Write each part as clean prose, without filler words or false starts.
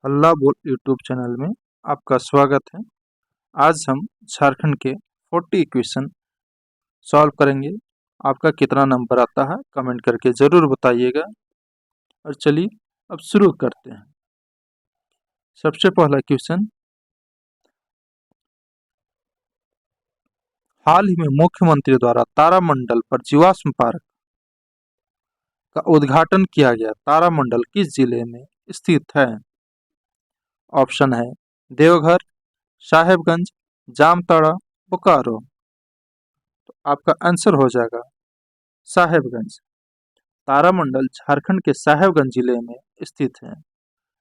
हल्ला बोल YouTube channel में आपका स्वागत है। आज हम झारखंड के 40 क्वेश्चन सॉल्व करेंगे। आपका कितना नंबर आता है कमेंट करके ज़रूर बताइएगा। और चलिए अब शुरू करते हैं। सबसे पहला क्वेश्चन, हाल ही में मुख्यमंत्री द्वारा तारामंडल पर जीवाश्म पार्क का उद्घाटन किया गया तारामंडल किस जिले में स्थित है? ऑप्शन है देवघर, साहेबगंज, जामताड़ा, बोकारो। तो आपका आंसर हो जाएगा साहेबगंज। तारामंडल झारखंड के साहेबगंज जिले में स्थित है।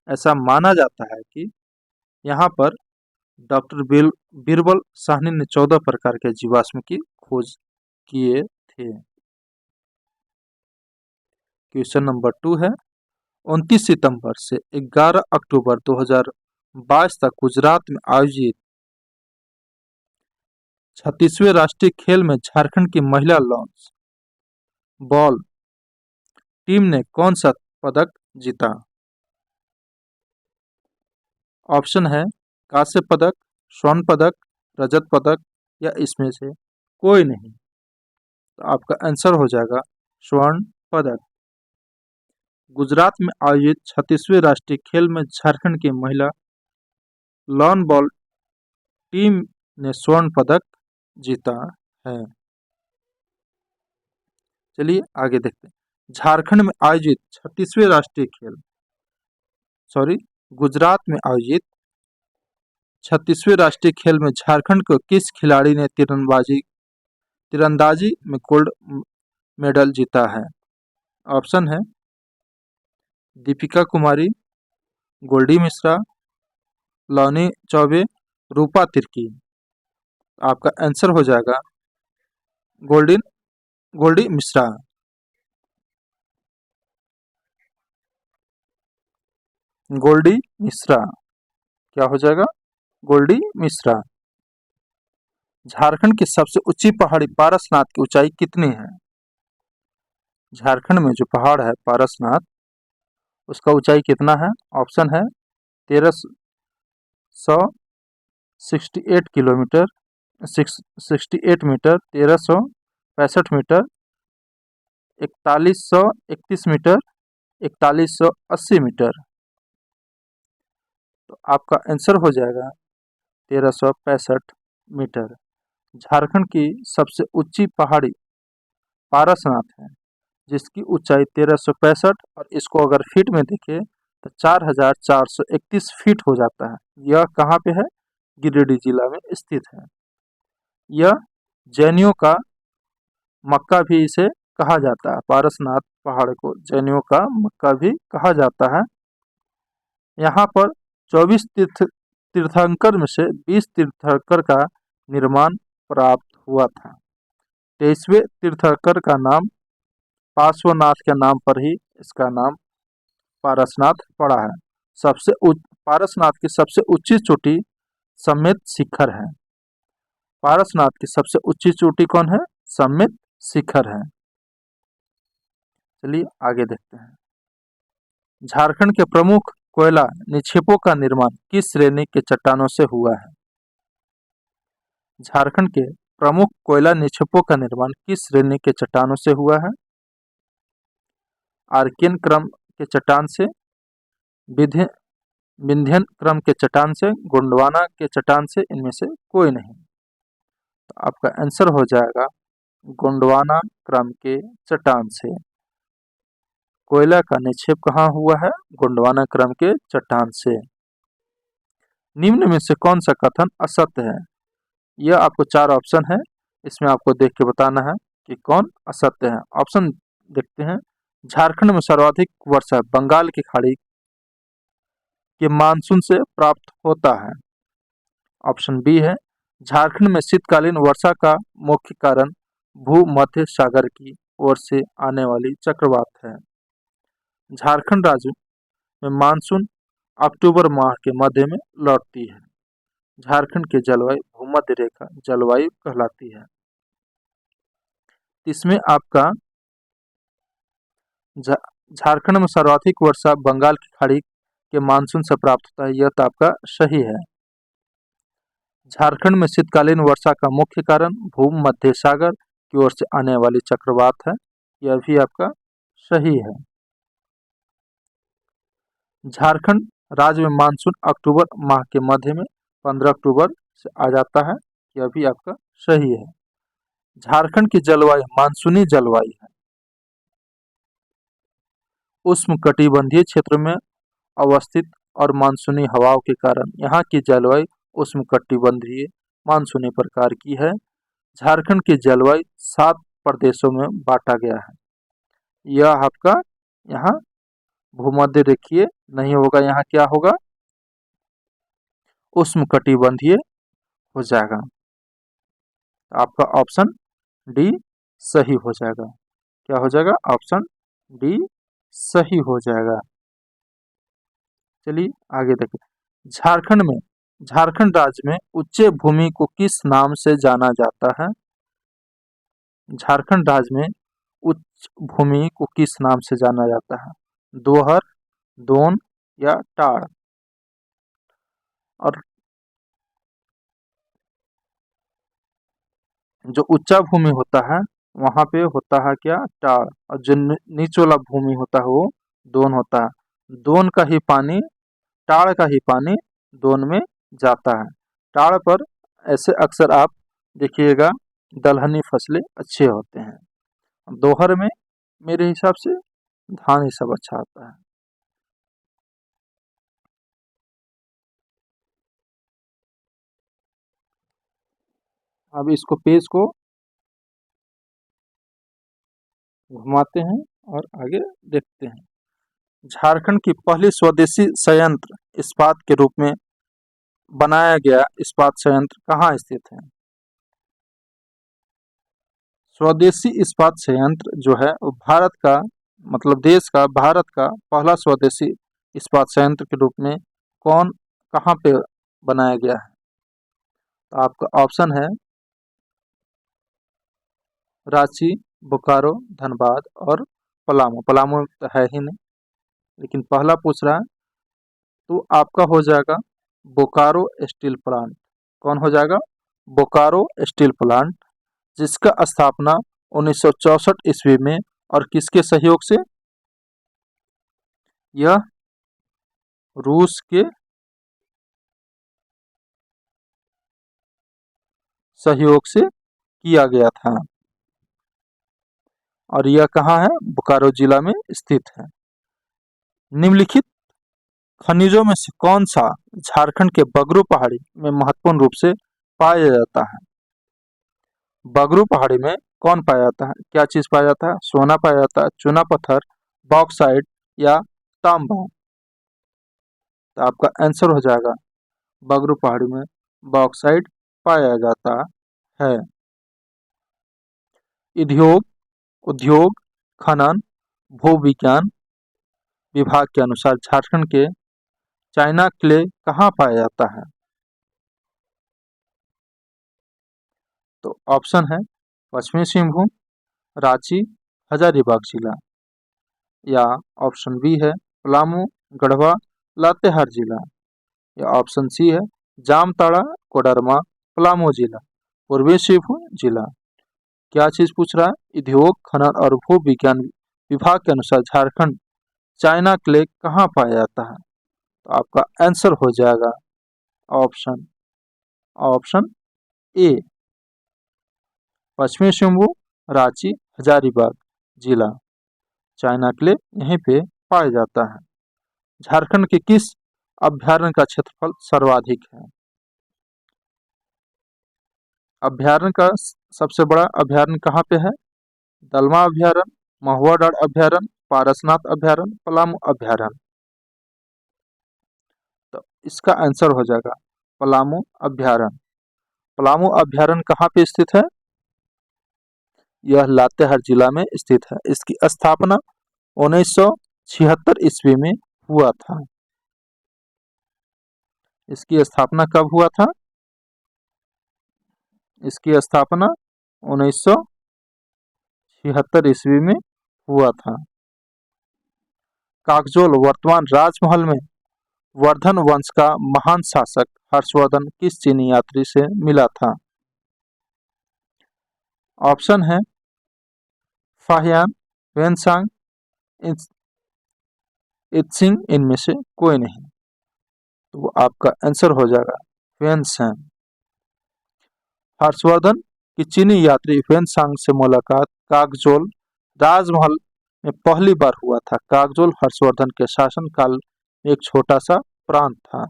ऐसा माना जाता है कि यहाँ पर डॉक्टर बीरबल साहनी ने 14 प्रकार के जीवाश्म की खोज किए थे। क्वेश्चन नंबर 2 है, 29 सितंबर से 11 अक्टूबर 2022 तक गुजरात में आयोजित 36वें राष्ट्रीय खेल में झारखंड की महिला लॉन्च बॉल टीम ने कौन सा पदक जीता? ऑप्शन है कांस्य पदक, स्वर्ण पदक, रजत पदक या इसमें से कोई नहीं। तो आपका आंसर हो जाएगा स्वर्ण पदक। गुजरात में आयोजित 36वें राष्ट्रीय खेल में झारखंड की महिला लॉन बॉल टीम ने स्वर्ण पदक जीता है। चलिए आगे देखते हैं। झारखंड में आयोजित 36वें राष्ट्रीय खेल गुजरात में आयोजित 36वें राष्ट्रीय खेल में झारखंड को किस खिलाड़ी ने तीरंदाजी में गोल्ड मेडल जीता है? ऑप्शन है दीपिका कुमारी, गोल्डी मिश्रा, लौनी चौबे, रूपा तिर्की। आपका आंसर हो जाएगा गोल्डी मिश्रा। गोल्डी मिश्रा क्या हो जाएगा? गोल्डी मिश्रा। झारखंड की सबसे ऊंची पहाड़ी पारसनाथ की ऊंचाई कितनी है? झारखंड में जो पहाड़ है पारसनाथ, उसका ऊंचाई कितना है? ऑप्शन है 1368 kilometre, 68 metre, 1365 metre, 4131 metre, 4180 metre. तो आपका आंसर हो जाएगा 1365 मीटर। झारखंड की सबसे ऊंची पहाड़ी पारसनाथ है, जिसकी ऊंचाई 1365 और इसको अगर फीट में देखें तो 4431 फीट हो जाता है। यह कहाँ पे है? गिरिडीह जिला में स्थित है। यह जैनियों का मक्का भी इसे कहा जाता है। पारसनाथ पहाड़ को जैनियों का मक्का भी कहा जाता है। यहाँ पर 24 तीर्थंकर में से 20 तीर्थंकर का निर्माण प्राप्त हुआ था। 23वें तीर्थंकर का नाम पार्श्वनाथ के नाम पर ही इसका नाम पारसनाथ पड़ा है। पारसनाथ की सबसे ऊंची चोटी सम्मित शिखर है। पारसनाथ की सबसे ऊंची चोटी कौन है? सम्मित शिखर है। चलिए आगे देखते हैं। झारखंड के प्रमुख कोयला निक्षेपों का निर्माण किस श्रेणी के चट्टानों से हुआ है? झारखंड के प्रमुख कोयला निक्षेपों का निर्माण किस श्रेणी के चट्टानों से हुआ है? आर्कियन क्रम के चट्टान से, विंध्यन क्रम के चट्टान से, गोंडवाना के चट्टान से, इनमें से कोई नहीं। तो आपका आंसर हो जाएगा गोंडवाना क्रम के चट्टान से। कोयला का निक्षेप कहाँ हुआ है? गोंडवाना क्रम के चट्टान से। निम्न में से कौन सा कथन असत्य है? यह आपको 4 ऑप्शन है, इसमें आपको देख के बताना है कि कौन असत्य है। ऑप्शन देखते हैं। झारखंड में सर्वाधिक वर्षा बंगाल की खाड़ी के मानसून से प्राप्त होता है। ऑप्शन बी है झारखंड में शीतकालीन वर्षा का मुख्य कारण भूमध्य सागर की ओर से आने वाली चक्रवात है। झारखंड राज्य में मानसून अक्टूबर माह के मध्य में लौटती है। झारखंड की जलवायु भूमध्य रेखा जलवायु कहलाती है। इसमें आपका झारखंड में सर्वाधिक वर्षा बंगाल की खाड़ी के मानसून से प्राप्त होता है, यह तो आपका सही है। झारखंड में शीतकालीन वर्षा का मुख्य कारण भूमध्य सागर की ओर से आने वाली चक्रवात है, यह भी आपका सही है। झारखंड राज्य में मानसून अक्टूबर माह के मध्य में 15 अक्टूबर से आ जाता है, यह भी आपका सही है। झारखंड की जलवायु मानसूनी जलवायु है। उष्णकटिबंधीय क्षेत्र में अवस्थित और मानसूनी हवाओं के कारण यहाँ की जलवायु उष्णकटिबंधीय मानसूनी प्रकार की है। झारखंड की जलवायु 7 प्रदेशों में बांटा गया है। यह आपका यहाँ भूमध्य रेखीय नहीं होगा, यहाँ क्या होगा, उष्णकटिबंधीय हो जाएगा। आपका ऑप्शन डी सही हो जाएगा। क्या हो जाएगा, ऑप्शन डी सही हो जाएगा। चलिए आगे देखिए। झारखंड राज्य में उच्च भूमि को किस नाम से जाना जाता है? झारखंड राज्य में उच्च भूमि को किस नाम से जाना जाता है? दोहर, दोन या टाड़? और जो ऊंचा भूमि होता है वहां पे होता है क्या, टाड़। और जो नीचे वाला भूमि होता है वो दोन होता है। दोन का ही पानी, टाड़ का ही पानी दोन में जाता है। टाड़ पर ऐसे अक्सर आप देखिएगा दलहनी फसलें अच्छे होते हैं। दोहर में मेरे हिसाब से धान ही सब अच्छा आता है। अब इसको पेज को घुमाते हैं और आगे देखते हैं। झारखंड की पहली स्वदेशी संयंत्र इस्पात के रूप में बनाया गया इस्पात संयंत्र कहाँ स्थित है? स्वदेशी इस्पात संयंत्र जो है वो भारत का, मतलब देश का, भारत का पहला स्वदेशी इस्पात संयंत्र के रूप में कहाँ पे बनाया गया है? तो आपका ऑप्शन है रांची, बोकारो, धनबाद और पलामू। पलामू तो है ही नहीं, लेकिन पहला पूछ रहा है तो आपका हो जाएगा बोकारो स्टील प्लांट। कौन हो जाएगा? बोकारो स्टील प्लांट, जिसका स्थापना 1964 ईस्वी में और किसके सहयोग से? यह रूस के सहयोग से किया गया था। और यह कहाँ है? बोकारो जिला में स्थित है। निम्नलिखित खनिजों में से कौन सा झारखंड के बगरू पहाड़ी में महत्वपूर्ण रूप से पाया जाता है? बगरू पहाड़ी में कौन पाया जाता है? क्या चीज पाया जाता है? सोना पाया जाता है, चूना पत्थर, बॉक्साइट या तांबा? तो आपका आंसर हो जाएगा बगरू पहाड़ी में बॉक्साइट पाया जाता है। उद्योग उद्योग खनन भू विज्ञान विभाग के अनुसार झारखंड के चाइना क्ले कहाँ पाया जाता है? तो ऑप्शन है पश्चिमी सिंहभूम, रांची, हजारीबाग जिला, या ऑप्शन बी है पलामू, गढ़वा, लातेहार जिला, या ऑप्शन सी है जामताड़ा, कोडरमा, पलामू जिला, पूर्वी सिंहभूम जिला। क्या चीज पूछ रहा है? उद्योग खनन और भू विज्ञान विभाग के अनुसार झारखंड चाइना क्ले कहाँ पाया जाता है? तो आपका आंसर हो जाएगा ऑप्शन ऑप्शन ए, पश्चिमी सिंहभूम, रांची, हजारीबाग जिला। चाइना क्ले यहीं पे पाया जाता है। झारखंड के किस अभ्यारण्य का क्षेत्रफल सर्वाधिक है? अभ्यारण्य का सबसे बड़ा अभ्यारण्य कहाँ पे है? दलमा अभ्यारण्य, महुआ डांड अभ्यारण्य, पारसनाथ अभ्यारण्य, पलामू अभ्यारण्य। तो इसका आंसर हो जाएगा पलामू अभ्यारण्य। पलामू अभ्यारण्य कहाँ पे स्थित है? यह लातेहार जिला में स्थित है। इसकी स्थापना 1976 ईस्वी में हुआ था। इसकी स्थापना कब हुआ था? इसकी स्थापना 1976 ईस्वी में हुआ था। कागजोल वर्तमान राजमहल में वर्धन वंश का महान शासक हर्षवर्धन किस चीनी यात्री से मिला था? ऑप्शन है फाहियान, वेनसांग, इत्सिंग, इनमें से कोई नहीं। तो वो आपका आंसर हो जाएगा वेनसांग। हर्षवर्धन की चीनी यात्री वेनसांग से मुलाकात कागजोल राजमहल में पहली बार हुआ था। कागजोल हर्षवर्धन के शासनकाल में एक छोटा सा प्रांत था।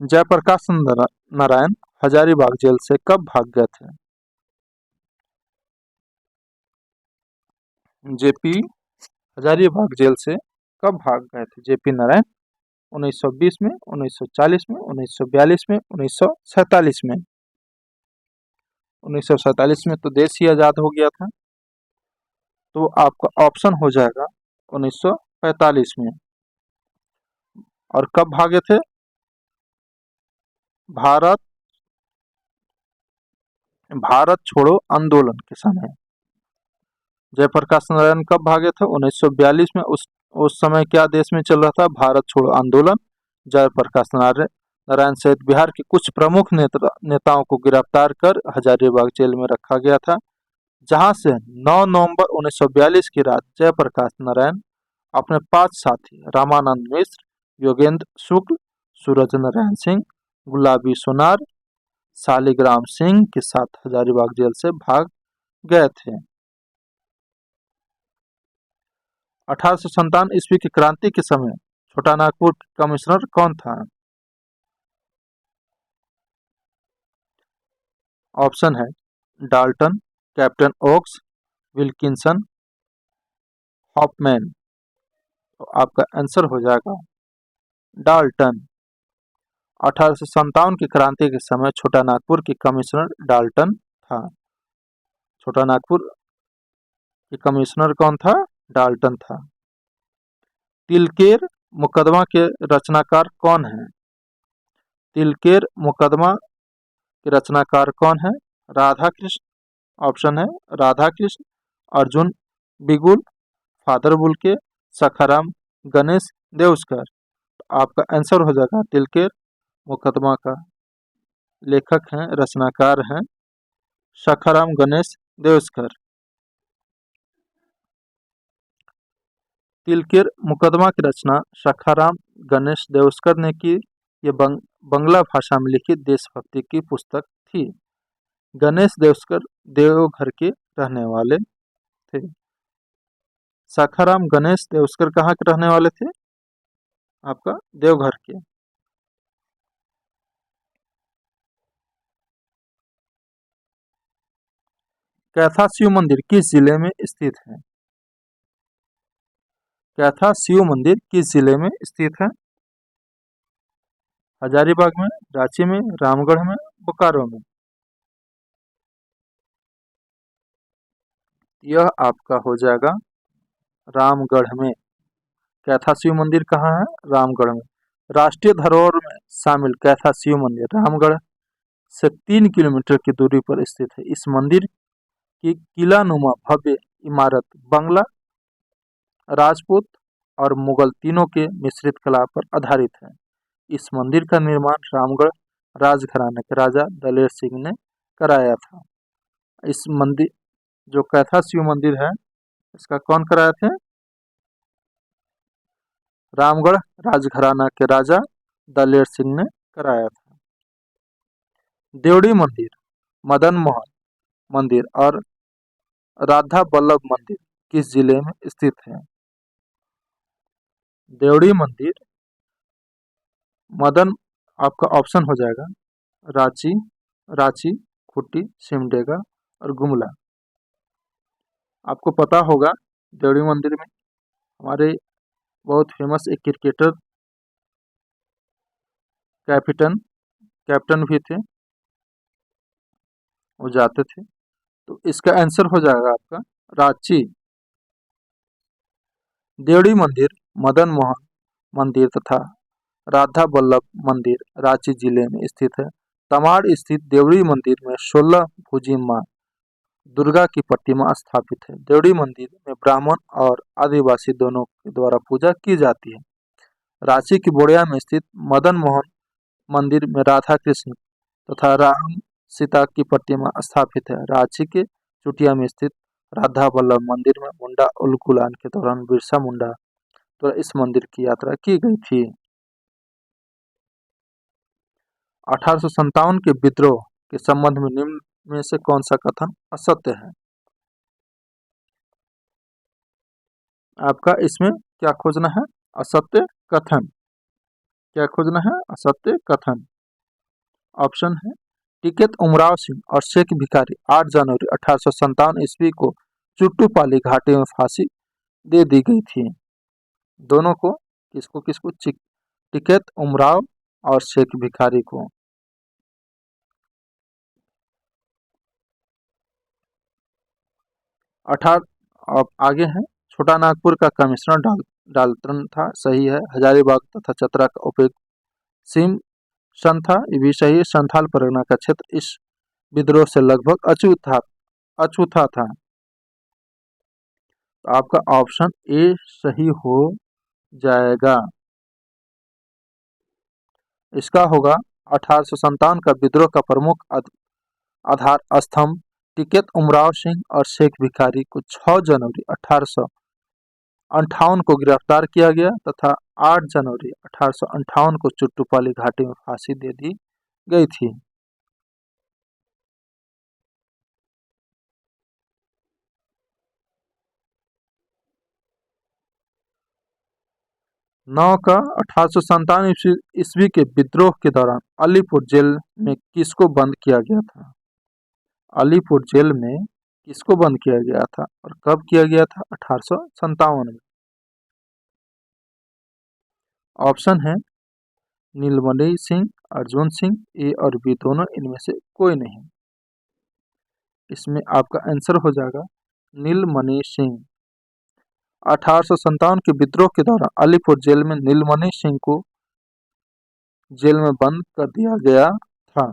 जयप्रकाश नारायण हजारीबाग जेल से कब भाग गए थे? जेपी हजारीबाग जेल से कब भाग गए थे जेपी नारायण? 1920 में, 1940 में, 1942 में, 1947 में। 1947 में तो देश ही आजाद हो गया था, तो आपका ऑप्शन हो जाएगा 1945 में। और कब भागे थे? भारत भारत छोड़ो आंदोलन के समय। जयप्रकाश नारायण कब भागे थे? 1942 में। उस समय क्या देश में चल रहा था? भारत छोड़ो आंदोलन। जयप्रकाश नारायण सहित बिहार के कुछ प्रमुख नेताओं को गिरफ्तार कर हजारीबाग जेल में रखा गया था, जहां से 9 नवंबर 1942 की रात जयप्रकाश नारायण अपने 5 साथी रामानंद मिश्र, योगेंद्र शुक्ल, सूरज नारायण सिंह, गुलाबी सोनार, शालिग्राम सिंह के साथ हजारीबाग जेल से भाग गए थे। 1857 ईस्वी की क्रांति के समय छोटा नागपुर कमिश्नर कौन था? ऑप्शन है Dalton, captain Oakes, Wilkinson, Hoffman. तो आपका आंसर हो जाएगा डाल्टन। 1857 की क्रांति के समय छोटा नागपुर की कमिश्नर डाल्टन था। छोटा नागपुर की कमिश्नर कौन था? डाल्टन था। तिलकेर मुकदमा के रचनाकार कौन है? तिलकेर मुकदमा के रचनाकार कौन है? राधा कृष्ण। ऑप्शन है राधा कृष्ण, अर्जुन बिगुल, फादर बुल्के, सखाराम गणेश देउस्कर। आपका आंसर हो जाएगा तिलकेर मुकदमा का लेखक हैं, रचनाकार हैं सखाराम गणेश देउस्कर। तिलकेर मुकदमा की रचना सखाराम गणेश देउस्कर ने की। ये बंगला भाषा में लिखित देशभक्ति की पुस्तक थी। गणेश देउस्कर देवघर के रहने वाले थे। सखाराम गणेश देउस्कर कहाँ के रहने वाले थे? आपका देवघर के। कैथा शिव मंदिर किस जिले में स्थित है? कैथा शिव मंदिर किस जिले में स्थित है? हजारीबाग में, रांची में, रामगढ़ में, बोकारो में। यह आपका हो जाएगा रामगढ़ में। कैथा शिव मंदिर कहाँ है? रामगढ़ में। राष्ट्रीय धरोहर में शामिल कैथा शिव मंदिर रामगढ़ से 3 किलोमीटर की दूरी पर स्थित है। इस मंदिर की किलानुमा भव्य इमारत बंगला, राजपूत और मुगल तीनों के मिश्रित कला पर आधारित है। इस मंदिर का निर्माण रामगढ़ राजघराने के राजा दलेर सिंह ने कराया था। इस मंदिर जो कैथा शिव मंदिर है, इसका कौन कराए थे? रामगढ़ राजघराना के राजा दलेर सिंह ने कराया था। देवड़ी मंदिर, मदन मोहन मंदिर और राधा वल्लभ मंदिर किस जिले में स्थित है? देवड़ी मंदिर, मदन, आपका ऑप्शन हो जाएगा रांची, रांची, खूंटी, सिमडेगा और गुमला। आपको पता होगा देवड़ी मंदिर में हमारे बहुत फेमस एक क्रिकेटर कैप्टन भी थे, वो जाते थे। तो इसका आंसर हो जाएगा आपका रांची। देवड़ी मंदिर, मदन मोहन मंदिर तथा राधा वल्लभ मंदिर रांची जिले में स्थित है। तमाड़ स्थित देवड़ी मंदिर में 16 भुजी मां दुर्गा की प्रतिमा स्थापित है। देवड़ी मंदिर में ब्राह्मण और आदिवासी दोनों के द्वारा पूजा की जाती है। रांची की बोड़िया में स्थित मदन मोहन मंदिर में राधा कृष्ण तथा राम सीता की प्रतिमा स्थापित है। रांची के चुटिया में स्थित राधा वल्लभ मंदिर में मुंडा उलगुलान के दौरान बिरसा मुंडा द्वारा इस मंदिर की यात्रा की गई थी। 1857 के विद्रोह के संबंध में निम्न में से कौन सा कथन असत्य है? आपका इसमें क्या खोजना है? असत्य कथन। क्या खोजना है? असत्य कथन। ऑप्शन है टिकैत उमराव सिंह और शेख भिखारी 8 जनवरी 1857 ईस्वी को चुट्टूपाली घाटी में फांसी दे दी गई थी। दोनों को किसको किसको? टिकैत उमराव और शेख भिखारी को। अब आगे है छोटा नागपुर का कमिश्नर डाल्टन था, सही है। हजारीबाग तथा चतरा का उपेक्ष सिम सन था, ये भी सही है। संथाल परगना का क्षेत्र इस विद्रोह से लगभग अछूता था। तो आपका ऑप्शन ए सही हो जाएगा। इसका होगा 1857 का विद्रोह का प्रमुख आधार स्तंभ टिकैत उमराव सिंह और शेख भिखारी को 6 जनवरी 1858 को गिरफ्तार किया गया तथा 8 जनवरी 1858 को चुट्टूपाली घाटी में फांसी दे दी गई थी। नौ का 1857 ईस्वी के विद्रोह के दौरान अलीपुर जेल में किसको बंद किया गया था? अलीपुर जेल में किसको बंद किया गया था और कब किया गया था? 1857 में। ऑप्शन है नीलमणि सिंह, अर्जुन सिंह, ए और बी दोनों, इनमें से कोई नहीं। इसमें आपका आंसर हो जाएगा नीलमणि सिंह। 1857 के विद्रोह के दौरान अलीपुर जेल में नीलमणि सिंह को जेल में बंद कर दिया गया था।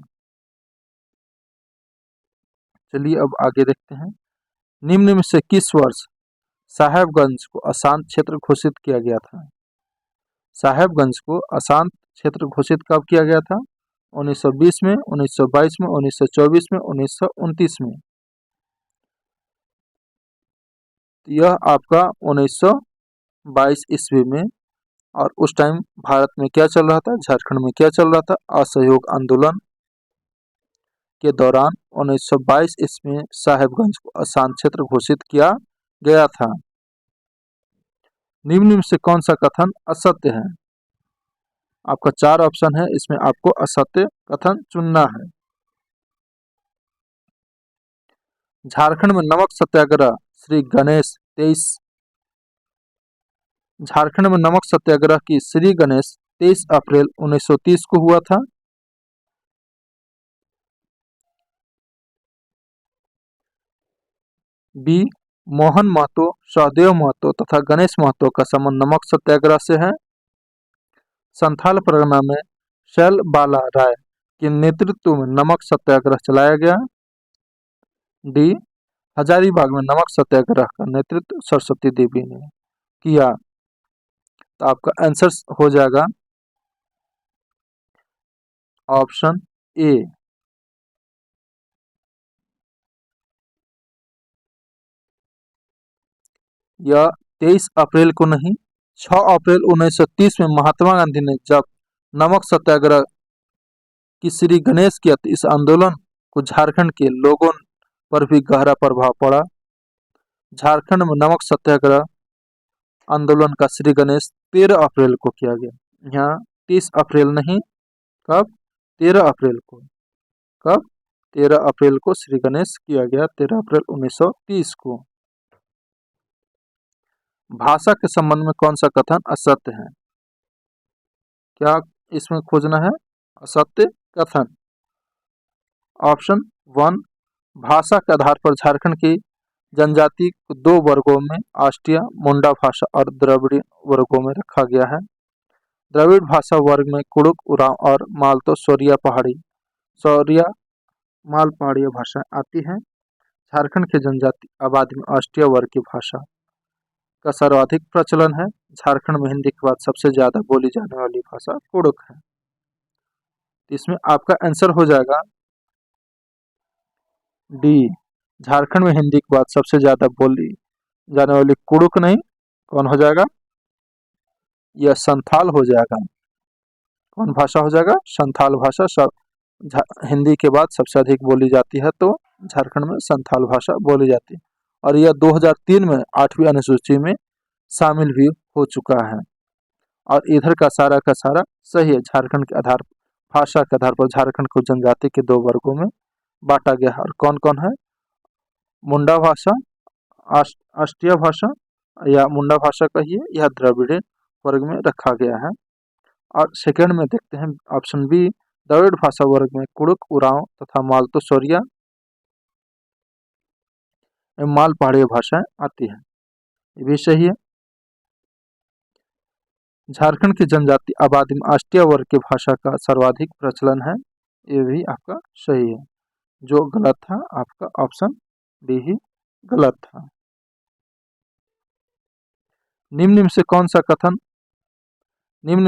चलिए अब आगे देखते हैं। निम्न में से किस वर्ष साहेबगंज को अशांत क्षेत्र घोषित किया गया था? साहेबगंज को अशांत क्षेत्र घोषित कब किया गया था? 1920 में, 1922 में, 1924 में, 1929 में। यह आपका 1922 ईस्वी में, और उस टाइम भारत में क्या चल रहा था? झारखंड में क्या चल रहा था? असहयोग आंदोलन के दौरान 1922 ईस्वी में साहेबगंज को अशांत क्षेत्र घोषित किया गया था। निम्न में से कौन सा कथन असत्य है? आपका 4 ऑप्शन है, इसमें आपको असत्य कथन चुनना है। झारखंड में नमक सत्याग्रह श्री गणेश 23 झारखंड में नमक सत्याग्रह की श्री गणेश 23 अप्रैल 1930 को हुआ था। बी मोहन महतो, सहदेव महतो तथा गणेश महतो का संबंध नमक सत्याग्रह से है। संथाल परगना में शैल बाला राय के नेतृत्व में नमक सत्याग्रह चलाया गया। डी हजारीबाग में नमक सत्याग्रह का नेतृत्व सरस्वती देवी ने किया। तो आपका आंसर हो जाएगा ऑप्शन ए। यह 23 अप्रैल को नहीं, 6 अप्रैल 1930 में महात्मा गांधी ने जब नमक सत्याग्रह की श्री गणेश किया तो इस आंदोलन को झारखंड के लोगों पर भी गहरा प्रभाव पड़ा। झारखंड में नमक सत्याग्रह आंदोलन का श्री गणेश 13 अप्रैल को किया गया। यहाँ 30 अप्रैल नहीं, कब? 13 अप्रैल को। कब? 13 अप्रैल को श्री गणेश किया गया, 13 अप्रैल 1930 को। भाषा के संबंध में कौन सा कथन असत्य है? क्या इसमें खोजना है? असत्य कथन। ऑप्शन 1 भाषा के आधार पर झारखंड की जनजाति को 2 वर्गों में आष्टिया, मुंडा भाषा और द्रविड़ वर्गों में रखा गया है। द्रविड़ भाषा वर्ग में कुड़ुक, उरांव और मालतो सौरिया माल पहाड़ी भाषाएं आती हैं। झारखंड की जनजाति आबादी में आष्टिया वर्ग की भाषा का सर्वाधिक प्रचलन है। झारखंड में हिंदी के बाद सबसे ज्यादा बोली जाने वाली भाषा कुड़ुक है। इसमें आपका आंसर हो जाएगा डी। झारखंड में हिंदी के बाद सबसे ज्यादा बोली जाने वाली कुड़ुक नहीं, कौन हो जाएगा? यह संथाल हो जाएगा। कौन भाषा हो जाएगा? संथाल भाषा। हिंदी के बाद सबसे अधिक बोली जाती है तो झारखंड में संथाल भाषा बोली जाती है, और यह 2003 में 8वीं अनुसूची में शामिल भी हो चुका है। और इधर का सारा सही है। झारखंड के आधार भाषा के आधार पर झारखंड को जनजाति के 2 वर्गों में बांटा गया है। और कौन कौन है? मुंडा भाषा, अष्टीय भाषा या मुंडा भाषा कहिए, यह द्रविड़ वर्ग में रखा गया है। और सेकंड में देखते हैं ऑप्शन बी, द्रविड़ भाषा वर्ग में कुड़ुक, उरांव तथा मालतो सोरिया एवं माल पहाड़ी भाषाएं आती है। ये भी सही है। झारखंड की जनजाति आबादी में अष्टीय वर्ग की भाषा का सर्वाधिक प्रचलन है। ये भी आपका सही है। जो गलत था आपका ऑप्शन डी ही गलत था। निम्न में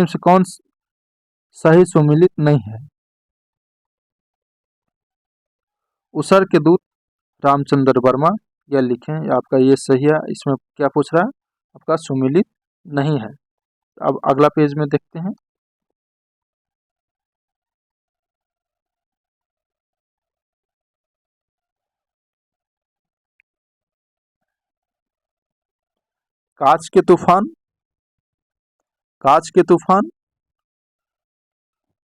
से कौन सही सुमिलित नहीं है? उसर के दूत रामचंद्र वर्मा, यह लिखें, आपका ये सही है। इसमें क्या पूछ रहा है? आपका सुमिलित नहीं है। अब अगला पेज में देखते हैं। कांच के तूफान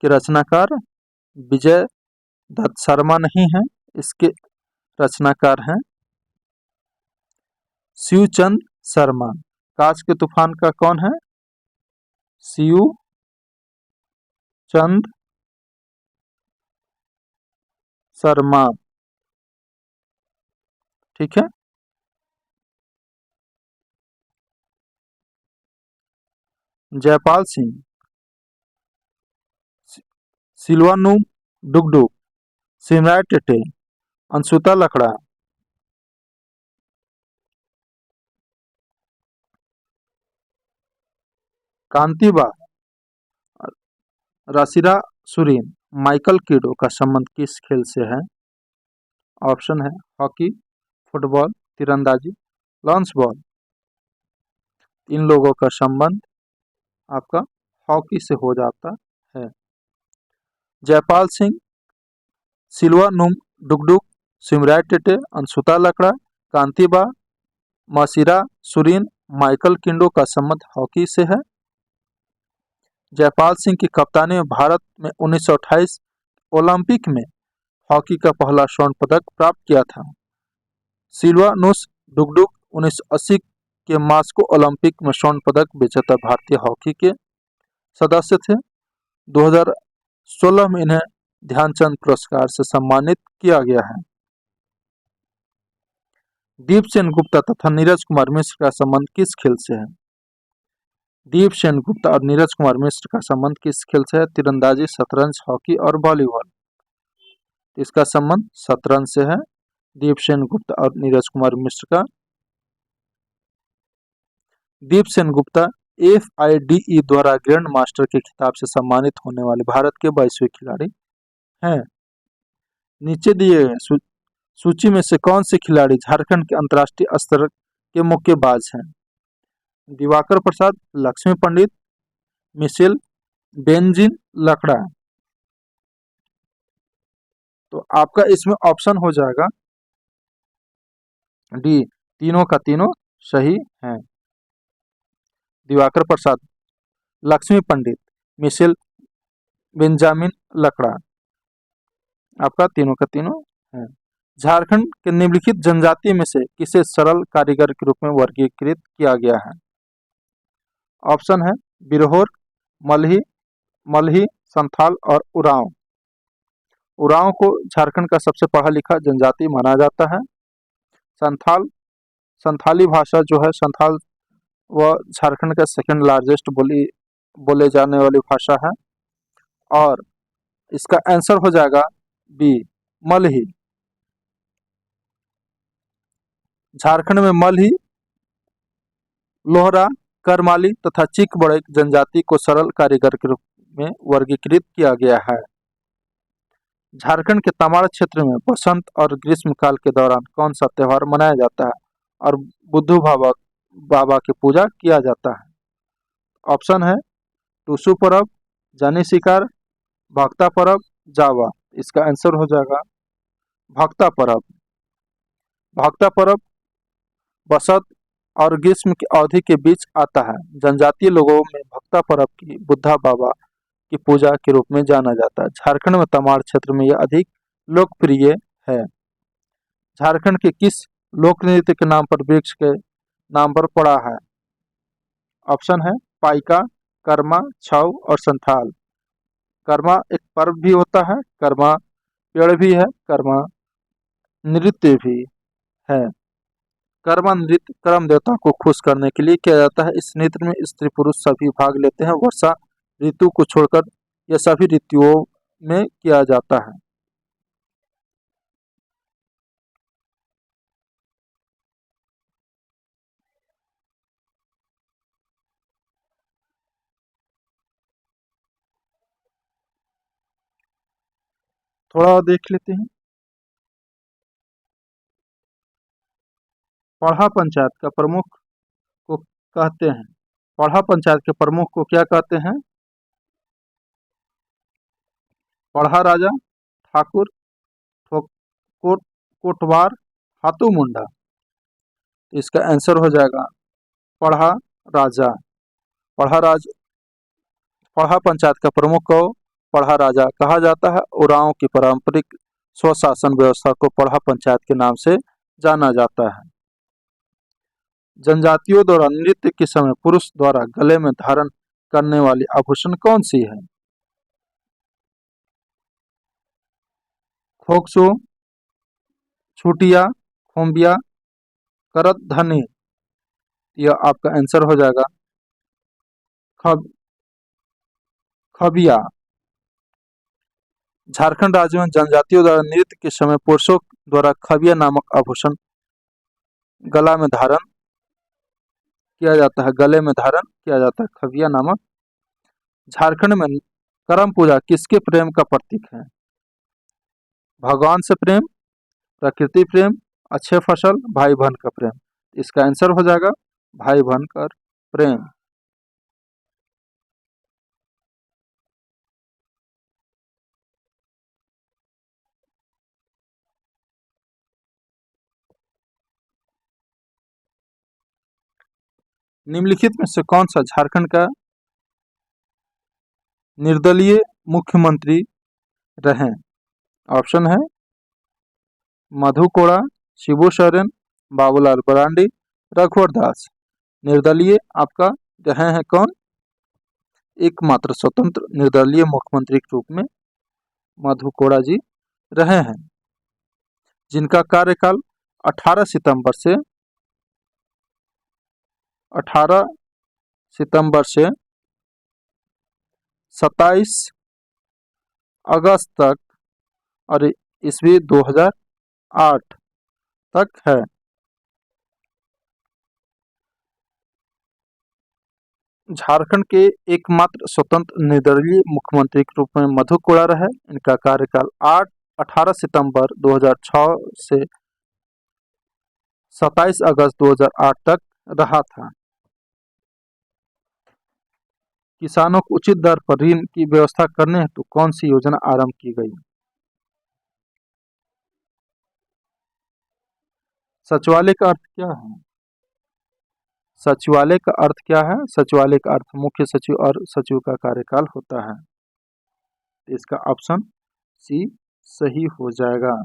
के रचनाकार विजय दत्त शर्मा नहीं है। इसके रचनाकार हैं शिवचंद शर्मा। कांच के तूफान का कौन है? शिवचंद शर्मा। ठीक है। जयपाल सिंह, सिल्वानुम डुगडुग, सिमराय टेटे, अंशुता लकड़ा, कांतिबा, राशिरा सुरीन, माइकल किडो का संबंध किस खेल से है? ऑप्शन है हॉकी, फुटबॉल, तीरंदाजी, लॉन्च बॉल। इन लोगों का संबंध आपका हॉकी से हो जाता है। जयपाल सिंह, सिल्वानुम डुगडुग, सिमराय टेटे, अंशुता लकड़ा, कांतिबा, मासिरा सुरीन, माइकल किंडो का संबंध हॉकी से है। जयपाल सिंह की कप्तानी में भारत में 1928 ओलंपिक में हॉकी का पहला स्वर्ण पदक प्राप्त किया था। सिल्वानुस डुगडुग 1980 के मास्को ओलंपिक में स्वर्ण पदक विजेता भारतीय हॉकी के सदस्य थे। 2016 में इन्हें ध्यानचंद पुरस्कार से सम्मानित किया गया है। दीपसेन गुप्ता तथा नीरज कुमार मिश्र का संबंध किस खेल से है? दीपसेन गुप्ता और नीरज कुमार मिश्र का संबंध किस खेल से है? तीरंदाजी, शतरंज, हॉकी और वॉलीबॉल। इसका संबंध शतरंज से है। दीपसेन गुप्ता और नीरज कुमार मिश्र का। दीपसेन गुप्ता FIDE द्वारा ग्रैंड मास्टर के खिताब से सम्मानित होने वाले भारत के 22वें खिलाड़ी हैं। नीचे दिए गए सूची में से कौन से खिलाड़ी झारखंड के अंतर्राष्ट्रीय स्तर के मुक्केबाज हैं? दिवाकर प्रसाद, लक्ष्मी पंडित, मिशेल बेंजिन लकड़ा। तो आपका इसमें ऑप्शन हो जाएगा डी, तीनों का तीनों सही है। दिवाकर प्रसाद, लक्ष्मी पंडित, मिशेल बेंजामिन लकड़ा, आपका तीनों का तीनों है। झारखंड के निम्नलिखित जनजाति में से किसे सरल कारीगर के रूप में वर्गीकृत किया गया है? ऑप्शन है बिरहोर, मल्ही, संथाल और उरांव। उरांव को झारखंड का सबसे पढ़ा लिखा जनजाति माना जाता है। संथाली भाषा जो है, संथाल वह झारखंड का सेकंड लार्जेस्ट बोले जाने वाली भाषा है। और इसका आंसर हो जाएगा बी, मल्ही। झारखंड में मल्ही लोहरा, करमाली तथा चीक बड़े जनजाति को सरल कारीगर के रूप में वर्गीकृत किया गया है। झारखंड के तमाड़ क्षेत्र में बसंत और ग्रीष्म काल के दौरान कौन सा त्योहार मनाया जाता है और बुद्धू बाबा बाबा की पूजा किया जाता है? ऑप्शन है टूसू पर्व, जानी शिकार, भक्ता पर्व, जावा। इसका आंसर हो जाएगा भक्ता पर्व। भक्ता पर्व बसंत और ग्रीष्म की अवधि के बीच आता है। जनजातीय लोगों में भक्ता पर्व की बुद्धा बाबा की पूजा के रूप में जाना जाता है। झारखंड में तमाड़ क्षेत्र में यह अधिक लोकप्रिय है। झारखंड के किस लोक नृत्य के नाम पर वृक्ष के नाम पर पड़ा है? ऑप्शन है पाइका, कर्मा, छऊ और संथाल। कर्मा एक पर्व भी होता है, कर्मा पेड़ भी है, कर्मा नृत्य भी है। कर्मा नृत्य कर्म देवता को खुश करने के लिए किया जाता है। इस नृत्य में स्त्री पुरुष सभी भाग लेते हैं। वर्षा ऋतु को छोड़कर यह सभी ऋतुओं में किया जाता है। थोड़ा और देख लेते हैं। पढ़ा पंचायत का प्रमुख को कहते हैं। पढ़ा पंचायत के प्रमुख को क्या कहते हैं? पढ़ा राजा, ठाकुर, ठोक- कोट कोटवार, हाथू मुंडा। इसका आंसर हो जाएगा पढ़ा राजा। पढ़ा राज पढ़ा पंचायत का प्रमुख को पढ़ा राजा कहा जाता है। उरांव की पारंपरिक स्वशासन व्यवस्था को पढ़ा पंचायत के नाम से जाना जाता है। जनजातियों द्वारा नृत्य के समय पुरुष द्वारा गले में धारण करने वाली आभूषण कौन सी है? खोक्सो, छुटिया, खोम्बिया, करधनी। यह आपका आंसर हो जाएगा खब खबिया। झारखंड राज्य में जनजातियों द्वारा नृत्य के समय पुरुषों द्वारा खबिया नामक आभूषण गला में धारण किया जाता है। गले में धारण किया जाता है खबिया नामक। झारखंड में करम पूजा किसके प्रेम का प्रतीक है? भगवान से प्रेम, प्रकृति प्रेम, अच्छे फसल, भाई बहन का प्रेम। इसका आंसर हो जाएगा भाई बहन का प्रेम। निम्नलिखित में से कौन सा झारखंड का निर्दलीय मुख्यमंत्री रहे? ऑप्शन है मधु कोड़ा, शिबू सोरेन, बाबूलाल मरांडी, रघुवर दास। निर्दलीय आपका रहे हैं कौन? एकमात्र स्वतंत्र निर्दलीय मुख्यमंत्री के रूप में मधु कोड़ा जी रहे हैं, जिनका कार्यकाल 18 सितंबर से 18 सितंबर से 27 अगस्त तक और ईस्वी 2008 तक है। झारखंड के एकमात्र स्वतंत्र निर्दलीय मुख्यमंत्री के रूप में मधु कोड़ा रहे। इनका कार्यकाल 18 सितंबर 2006 से 27 अगस्त 2008 तक रहा था। किसानों को उचित दर पर ऋण की व्यवस्था करने हेतु कौन सी योजना आरंभ की गई? सचिवालय का अर्थ क्या है? सचिवालय का अर्थ क्या है? सचिवालय का अर्थ मुख्य सचिव और सचिव का कार्यकाल होता है। इसका ऑप्शन सी सही हो जाएगा।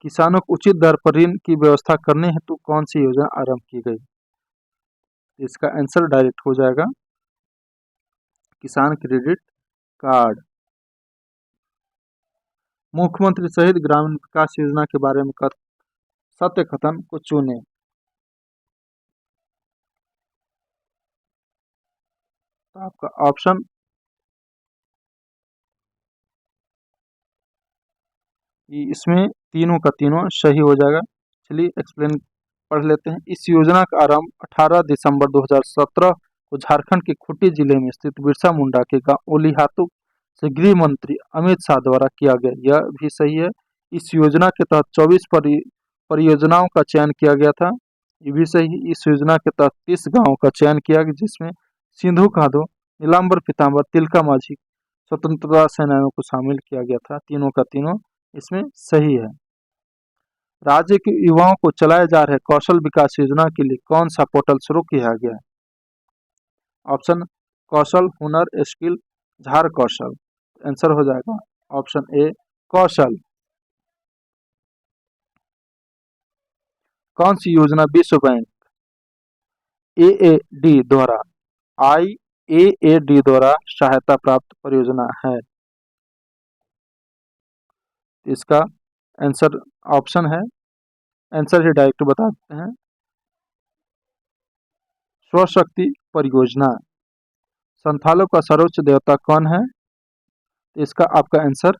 किसानों को उचित दर पर ऋण की व्यवस्था करने हेतु कौन सी योजना आरंभ की गई? इसका आंसर डायरेक्ट हो जाएगा किसान क्रेडिट कार्ड। मुख्यमंत्री शहीद ग्रामीण विकास योजना के बारे में सत्य कथन को चुने। तो आपका ऑप्शन इसमें तीनों का तीनों सही हो जाएगा। चलिए एक्सप्लेन पढ़ लेते हैं। इस योजना का आरंभ 18 दिसंबर 2017 को झारखंड के खूंटी जिले में स्थित बिरसा मुंडा के गांव ओलिहातू से गृह मंत्री अमित शाह द्वारा किया गया। यह भी सही है। इस योजना के तहत 24 परियोजनाओं का चयन किया गया था। ये भी सही है। इस योजना के तहत 30 गाँवों का चयन किया गया, जिसमें सिंधु कान्हू, नीलाम्बर पीताम्बर, तिलका माझी स्वतंत्रता सेनानियों को शामिल किया गया था। तीनों का तीनों इसमें सही है। राज्य के युवाओं को चलाए जा रहे कौशल विकास योजना के लिए कौन सा पोर्टल शुरू किया गया है? ऑप्शन कौशल, हुनर, स्किल, झार कौशल। आंसर हो जाएगा ऑप्शन ए कौशल। कौन सी योजना विश्व बैंक AAD द्वारा IAAD द्वारा सहायता प्राप्त परियोजना है? इसका आंसर ऑप्शन है, आंसर ही डायरेक्ट बता देते हैं, स्वशक्ति परियोजना। संथालों का सर्वोच्च देवता कौन है? इसका आपका आंसर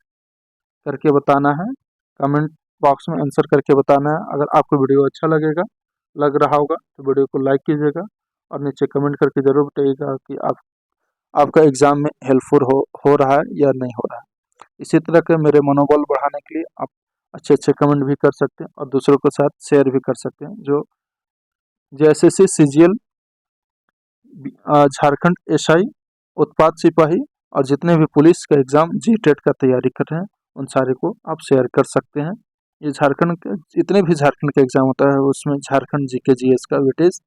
करके बताना है, कमेंट बॉक्स में आंसर करके बताना है। अगर आपको वीडियो अच्छा लग रहा होगा तो वीडियो को लाइक कीजिएगा और नीचे कमेंट करके जरूर बताइएगा कि आपका एग्जाम में हेल्पफुल हो रहा है या नहीं हो रहा है। इसी तरह के मेरे मनोबल बढ़ाने के लिए आप अच्छे कमेंट भी कर सकते हैं और दूसरों के साथ शेयर भी कर सकते हैं। जो JSSC CGL, झारखंड SI, उत्पाद सिपाही और जितने भी पुलिस का एग्जाम GTET का तैयारी कर रहे हैं उन सारे को आप शेयर कर सकते हैं। ये झारखंड के जितने भी झारखंड का एग्जाम होता है उसमें झारखंड GK GS का वेटेज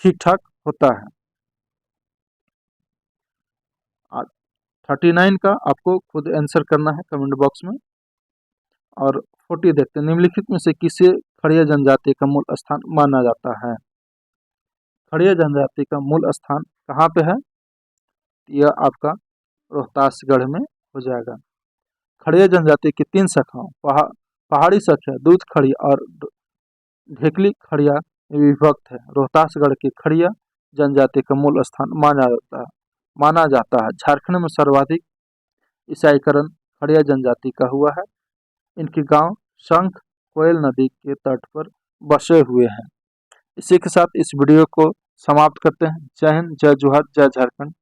ठीक ठाक होता है। 39 का आपको खुद आंसर करना है कमेंट बॉक्स में। और 40 देखते हैं, निम्नलिखित में से किसे खड़िया जनजाति का मूल स्थान माना जाता है? खड़िया जनजाति का मूल स्थान कहाँ पे है? यह आपका रोहतासगढ़ में हो जाएगा। खड़िया जनजाति की 3 शाखाओं पहाड़ी शाखा दूध खड़िया और ढेकली खड़िया विभक्त है। रोहतासगढ़ की खड़िया जनजाति का मूल स्थान माना जाता है। झारखंड में सर्वाधिक ईसाईकरण खड़िया जनजाति का हुआ है। इनके गांव शंख कोयल नदी के तट पर बसे हुए हैं। इसी के साथ इस वीडियो को समाप्त करते हैं। जय हिंद, जय जोहार, जय झारखंड।